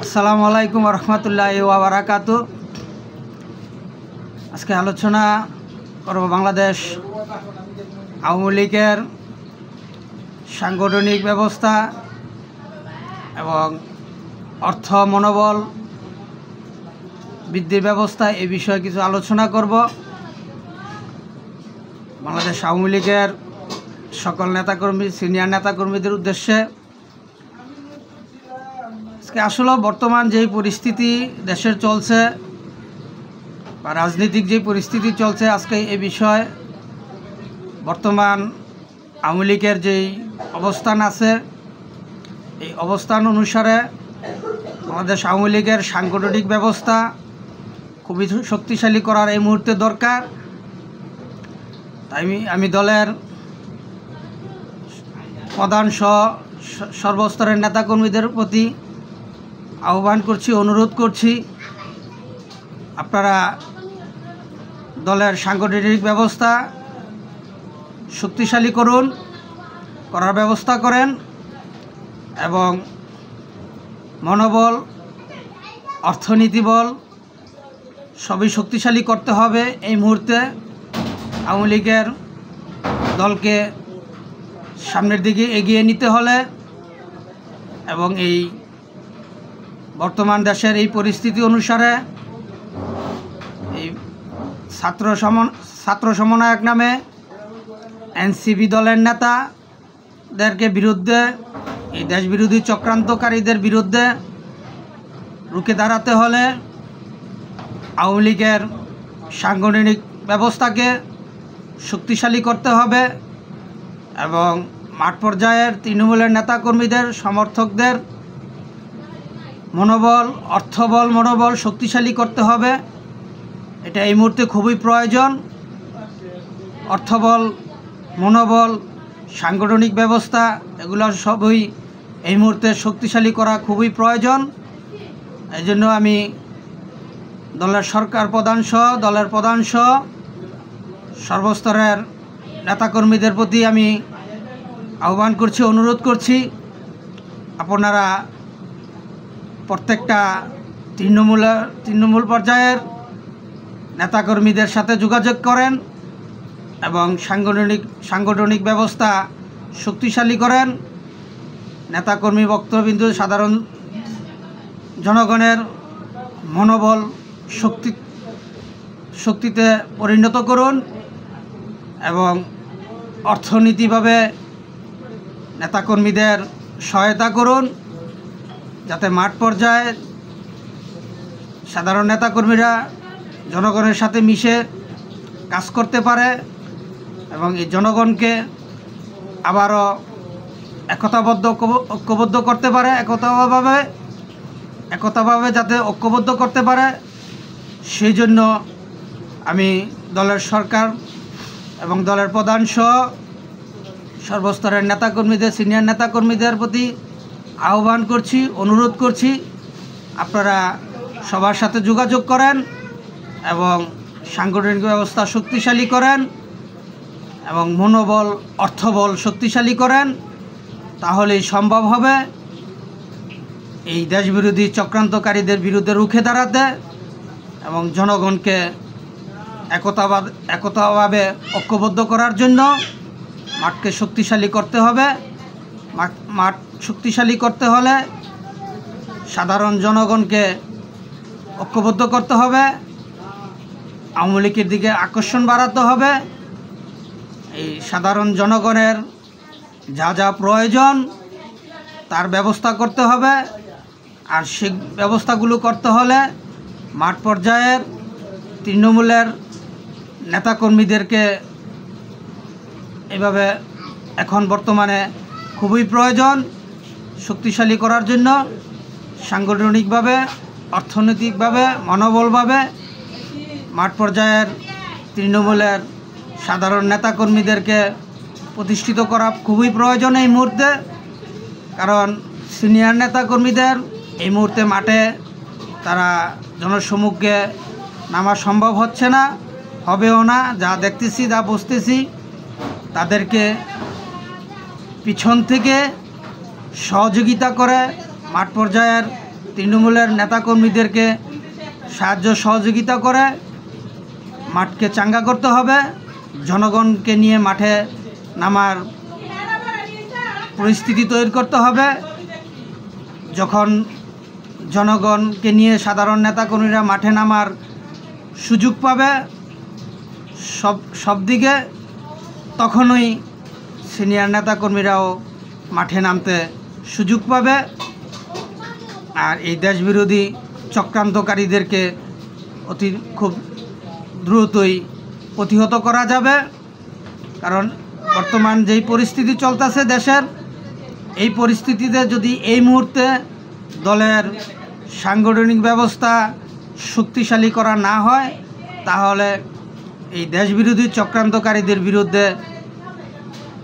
আসসালামু আলাইকুম রহমতুল্লাহি ওয়া বারাকাতুহু। আজকে আলোচনা করব বাংলাদেশ আওয়ামী লীগের সাংগঠনিক ব্যবস্থা এবং অর্থ মনোবল বৃদ্ধির ব্যবস্থা এই বিষয়ে কিছু আলোচনা করব। বাংলাদেশ আওয়ামী লীগের সকল নেতাকর্মী সিনিয়র নেতাকর্মীদের উদ্দেশ্যে আজকে আসলে বর্তমান যেই পরিস্থিতি দেশের চলছে বা রাজনৈতিক যেই পরিস্থিতি চলছে, আজকে এই বিষয়ে বর্তমান আওয়ামী লীগের যেই অবস্থান আছে এই অবস্থান অনুসারে বাংলাদেশ আওয়ামী লীগের সাংগঠনিক ব্যবস্থা খুবই শক্তিশালী করার এই মুহূর্তে দরকার। তাই আমি দলের প্রধান সর্বস্তরের নেতাকর্মীদের প্রতি আহ্বান করছি, অনুরোধ করছি, আপনারা দলের সাংগঠনিক ব্যবস্থা শক্তিশালী করার ব্যবস্থা করেন এবং মনোবল অর্থনীতি বল সবই শক্তিশালী করতে হবে। এই মুহূর্তে আওয়ামী লীগের দলকে সামনের দিকে এগিয়ে নিতে হলে এবং এই বর্তমান দেশের এই পরিস্থিতি অনুসারে এই ছাত্র সমন্বয়ক নামে এনসিপি দলের নেতাদেরকে বিরুদ্ধে এই দেশবিরোধী চক্রান্তকারীদের বিরুদ্ধে রুখে দাঁড়াতে হলে আওয়ামী লীগের সাংগঠনিক ব্যবস্থাকে শক্তিশালী করতে হবে এবং মাঠ পর্যায়ের তৃণমূলের নেতাকর্মীদের সমর্থকদের মনোবল শক্তিশালী করতে হবে। এটা এই মুহূর্তে খুবই প্রয়োজন। অর্থবল, মনোবল, সাংগঠনিক ব্যবস্থা এগুলো সবই এই মুহূর্তে শক্তিশালী করা খুবই প্রয়োজন। এই জন্য আমি দলের প্রধান সহ সর্বস্তরের নেতাকর্মীদের প্রতি আমি আহ্বান করছি, অনুরোধ করছি, আপনারা প্রত্যেকটা তৃণমূল পর্যায়ের নেতাকর্মীদের সাথে যোগাযোগ করেন এবং সাংগঠনিক ব্যবস্থা শক্তিশালী করেন। নেতাকর্মী বক্তব্যবিন্দু সাধারণ জনগণের মনোবল শক্তিতে পরিণত করুন এবং অর্থনীতিভাবে নেতাকর্মীদের সহায়তা করুন যাতে মাঠ পর্যায়ে সাধারণ নেতাকর্মীরা জনগণের সাথে মিশে কাজ করতে পারে এবং এই জনগণকে আবারও ঐক্যবদ্ধ করতে পারে, একতাভাবে যাতে ঐক্যবদ্ধ করতে পারে, সেই জন্য আমি দলের সরকার এবং দলের প্রধান সহ সর্বস্তরের নেতাকর্মীদের সিনিয়র নেতাকর্মীদের প্রতি আহ্বান করছি, অনুরোধ করছি, আপনারা সবার সাথে যোগাযোগ করেন এবং সাংগঠনিক ব্যবস্থা শক্তিশালী করেন এবং মনোবল অর্থবল শক্তিশালী করেন। তাহলেই সম্ভব হবে এই দেশবিরোধী চক্রান্তকারীদের বিরুদ্ধে রুখে দাঁড়াতে এবং জনগণকে একতাভাবে ঐক্যবদ্ধ করার জন্য মাঠকে শক্তিশালী করতে হবে। মাঠ শক্তিশালী করতে হলে সাধারণ জনগণকে ঐক্যবদ্ধ করতে হবে, আওয়ামী লীগের দিকে আকর্ষণ বাড়াতে হবে। এই সাধারণ জনগণের যা প্রয়োজন তার ব্যবস্থা করতে হবে, আর সেই ব্যবস্থাগুলো করতে হলে মাঠ পর্যায়ের তৃণমূলের নেতাকর্মীদেরকে এভাবে এখন বর্তমানে খুবই প্রয়োজন শক্তিশালী করার জন্য। সাংগঠনিকভাবে, অর্থনৈতিকভাবে, মনোবলভাবে মাঠ পর্যায়ের তৃণমূলের সাধারণ নেতাকর্মীদেরকে প্রতিষ্ঠিত করা খুবই প্রয়োজন এই মুহূর্তে। কারণ সিনিয়র নেতাকর্মীদের এই মুহূর্তে মাঠে তারা জনসম্মুখে নামা সম্ভব হচ্ছে না, হবেও না। যা দেখতেছি, যা বুঝতেছি, তাদেরকে পিছন থেকে সহযোগিতা করে মাঠ পর্যায়ের তৃণমূলের নেতাকর্মীদেরকে সাহায্য সহযোগিতা করে মাঠকে চাঙ্গা করতে হবে। জনগণকে নিয়ে মাঠে নামার পরিস্থিতি তৈরি করতে হবে। যখন জনগণকে নিয়ে সাধারণ নেতাকর্মীরা মাঠে নামার সুযোগ পাবে সব দিকে, তখনই সিনিয়র নেতাকর্মীরাও মাঠে নামতে সুযোগ পাবে। আর এই দেশবিরোধী চক্রান্তকারীদেরকে খুব দ্রুতই প্রতিহত করা যাবে। কারণ বর্তমান যেই পরিস্থিতি চলতেছে দেশের, এই পরিস্থিতিতে যদি এই মুহূর্তে দলের সাংগঠনিক ব্যবস্থা শক্তিশালী করা না হয়, তাহলে এই দেশবিরোধী চক্রান্তকারীদের বিরুদ্ধে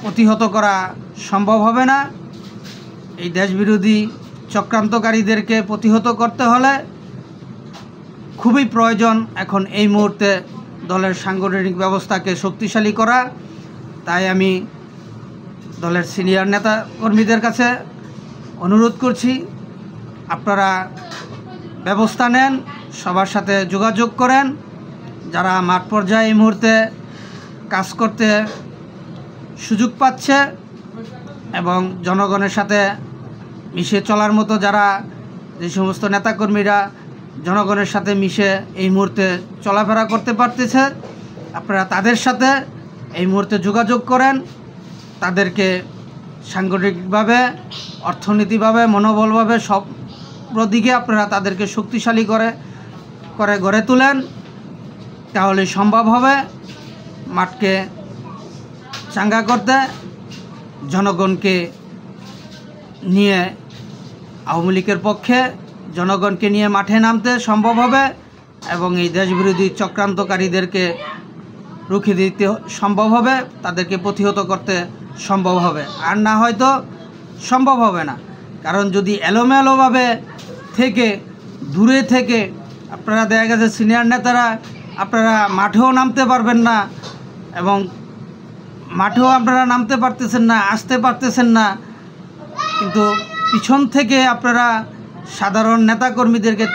প্রতিহত করা সম্ভব হবে না। এই দেশবিরোধী চক্রান্তকারীদেরকে প্রতিহত করতে হলে খুবই প্রয়োজন এখন এই মুহূর্তে দলের সাংগঠনিক ব্যবস্থাকে শক্তিশালী করা। তাই আমি দলের সিনিয়র নেতা কর্মীদের কাছে অনুরোধ করছি, আপনারা ব্যবস্থা নেন, সবার সাথে যোগাযোগ করেন। যারা মাঠ পর্যায়ে এই মুহূর্তে কাজ করতে সুযোগ পাচ্ছে এবং জনগণের সাথে মিশে চলার মতো যারা, যে সমস্ত নেতাকর্মীরা জনগণের সাথে মিশে এই মুহূর্তে চলাফেরা করতে পারতেছে, আপনারা তাদের সাথে এই মুহূর্তে যোগাযোগ করেন। তাদেরকে সাংগঠনিকভাবে, অর্থনীতিভাবে, মনোবলভাবে সব দিকে আপনারা তাদেরকে শক্তিশালী করে গড়ে তোলেন। তাহলে সম্ভব হবে মাঠকে চাঙ্গা করতে, জনগণকে নিয়ে আওয়ামী লীগের পক্ষে জনগণকে নিয়ে মাঠে নামতে সম্ভব হবে এবং এই দেশবিরোধী চক্রান্তকারীদেরকে রুখে দিতে সম্ভব হবে, তাদেরকে প্রতিহত করতে সম্ভব হবে। আর না হয়তো সম্ভব হবে না। কারণ যদি এলোমেলোভাবে থেকে দূরে থেকে আপনারা, দেখা গেছে সিনিয়র নেতারা আপনারা মাঠেও নামতে পারবেন না এবং মাঠেও আপনারা নামতে পারতেছেন না, আসতে পারতেছেন না, কিন্তু পিছন থেকে আপনারা সাধারণ নেতাকর্মীদেরকে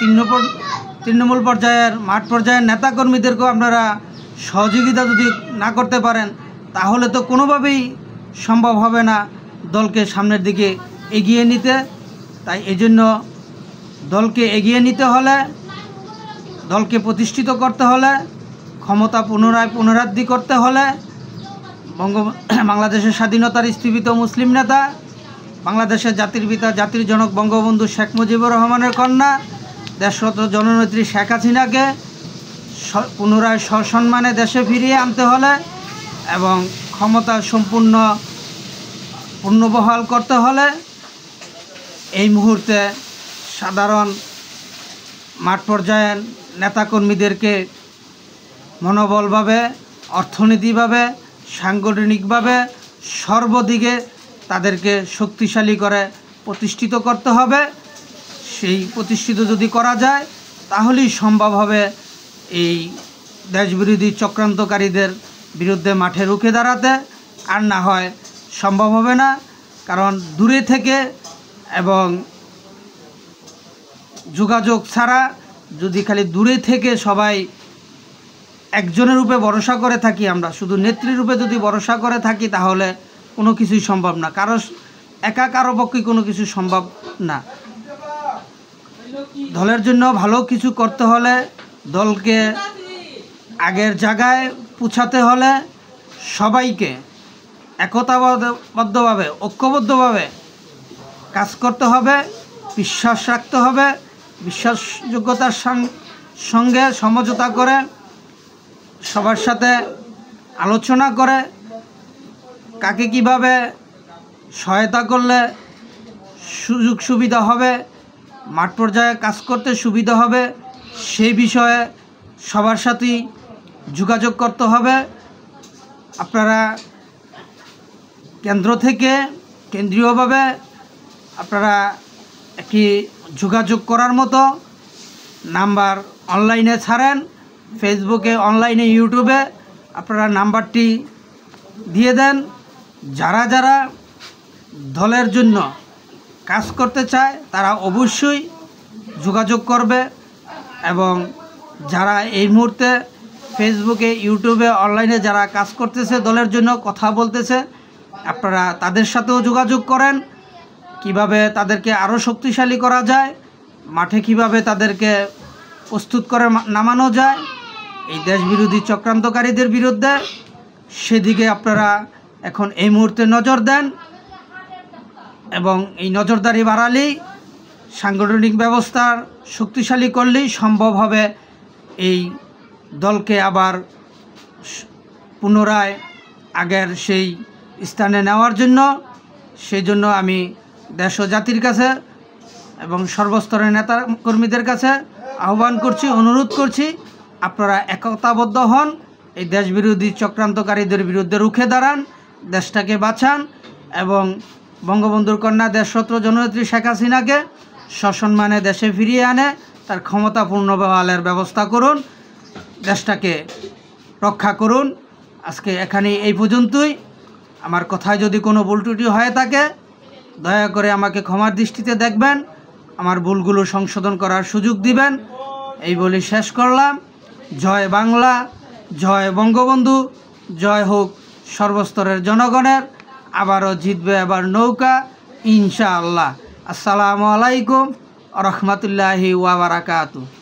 তৃণমূল পর্যায়ের, মাঠ পর্যায়ের নেতাকর্মীদেরকেও আপনারা সহযোগিতা যদি না করতে পারেন, তাহলে তো কোনোভাবেই সম্ভব হবে না দলকে সামনের দিকে এগিয়ে নিতে। তাই এই জন্য দলকে এগিয়ে নিতে হলে, দলকে প্রতিষ্ঠিত করতে হলে, ক্ষমতা পুনরাবৃত্তি করতে হলে বাংলাদেশের স্বাধীনতার স্থীপিত মুসলিম নেতা, বাংলাদেশের জাতির পিতা, জাতির জনক বঙ্গবন্ধু শেখ মুজিবুর রহমানের কন্যা, দেশরত্ন জননেত্রী শেখ হাসিনাকে পুনরায় সসম্মানে দেশে ফিরিয়ে আনতে হলে এবং ক্ষমতা সম্পূর্ণ পুনর্বহাল করতে হলে এই মুহূর্তে সাধারণ মাঠ পর্যায়ের নেতাকর্মীদেরকে মনোবলভাবে, অর্থনীতিভাবে, সাংগঠনিকভাবে সর্বদিকে তাদেরকে শক্তিশালী করে প্রতিষ্ঠিত করতে হবে। সেই প্রতিষ্ঠিত যদি করা যায় তাহলেই সম্ভব হবে এই দেশবিরোধী চক্রান্তকারীদের বিরুদ্ধে মাঠে রুখে দাঁড়াতে। আর না হয় সম্ভব হবে না। কারণ দূরে থেকে এবং যোগাযোগ ছাড়া, যদি খালি দূরে থেকে সবাই একজনের রূপে ভরসা করে থাকি, আমরা শুধু নেত্রীর রূপে যদি ভরসা করে থাকি, তাহলে কোনো কিছুই সম্ভব না। কারো পক্ষে কোনো কিছু সম্ভব না। দলের জন্য ভালো কিছু করতে হলে, দলকে আগের জায়গায় পৌঁছাতে হলে সবাইকে একতাবদ্ধভাবে, ঐক্যবদ্ধভাবে কাজ করতে হবে, বিশ্বাস রাখতে হবে। বিশ্বাসযোগ্যতার সঙ্গে সমঝোতা করে, সবার সাথে আলোচনা করে কাকে কিভাবে সহায়তা করলে সুযোগ সুবিধা হবে, মাঠ পর্যায়ে কাজ করতে সুবিধা হবে, সেই বিষয়ে সবার সাথেই যোগাযোগ করতে হবে। আপনারা কেন্দ্রীয়ভাবে আপনারা একটি যোগাযোগ করার মতো নাম্বার অনলাইনে ছাড়েন, ফেসবুকে, অনলাইনে, ইউটিউবে আপনারা নাম্বারটি দিয়ে দেন। যারা যারা দলের জন্য কাজ করতে চায় তারা অবশ্যই যোগাযোগ করবে। এবং যারা এই মুহূর্তে ফেসবুকে, ইউটিউবে, অনলাইনে যারা কাজ করতেছে, দলের জন্য কথা বলতেছে, আপনারা তাদের সাথেও যোগাযোগ করেন। কিভাবে তাদেরকে আরও শক্তিশালী করা যায়, মাঠে কিভাবে তাদেরকে প্রস্তুত করে নামানো যায় এই দেশবিরোধী চক্রান্তকারীদের বিরুদ্ধে, সেদিকে আপনারা এখন এই মুহূর্তে নজর দেন। এবং এই নজরদারি বাড়ালেই, সাংগঠনিক ব্যবস্থার শক্তিশালী করলেই সম্ভব হবে এই দলকে আবার পুনরায় আগের সেই স্থানে নেওয়ার জন্য। সেই জন্য আমি দেশ ও জাতির কাছে এবং সর্বস্তরের নেতা কর্মীদের কাছে আহ্বান করছি, অনুরোধ করছি, আপনারা একতাবদ্ধ হন, এই দেশবিরোধী চক্রান্তকারীদের বিরুদ্ধে রুখে দাঁড়ান, দেশটাকে বাঁচান এবং বঙ্গবন্ধুর কন্যা দেশরত্ন জননেত্রী শেখ হাসিনাকে সসম্মানে দেশে ফিরিয়ে আনে তার ক্ষমতাপূর্ণ বহালের ব্যবস্থা করুন, দেশটাকে রক্ষা করুন। আজকে এখানেই এই পর্যন্তই। আমার কথায় যদি কোনো ভুল ত্রুটি হয়ে থাকে দয়া করে আমাকে ক্ষমার দৃষ্টিতে দেখবেন, আমার ভুলগুলো সংশোধন করার সুযোগ দিবেন। এই বলে শেষ করলাম। জয় বাংলা, জয় বঙ্গবন্ধু, জয় হোক সর্বস্তরের জনগণের। আবারও জিতবে এবার নৌকা ইনশাআল্লাহ। আসসালামু আলাইকুম ওয়া রাহমাতুল্লাহি ওয়া বারাকাতুহু।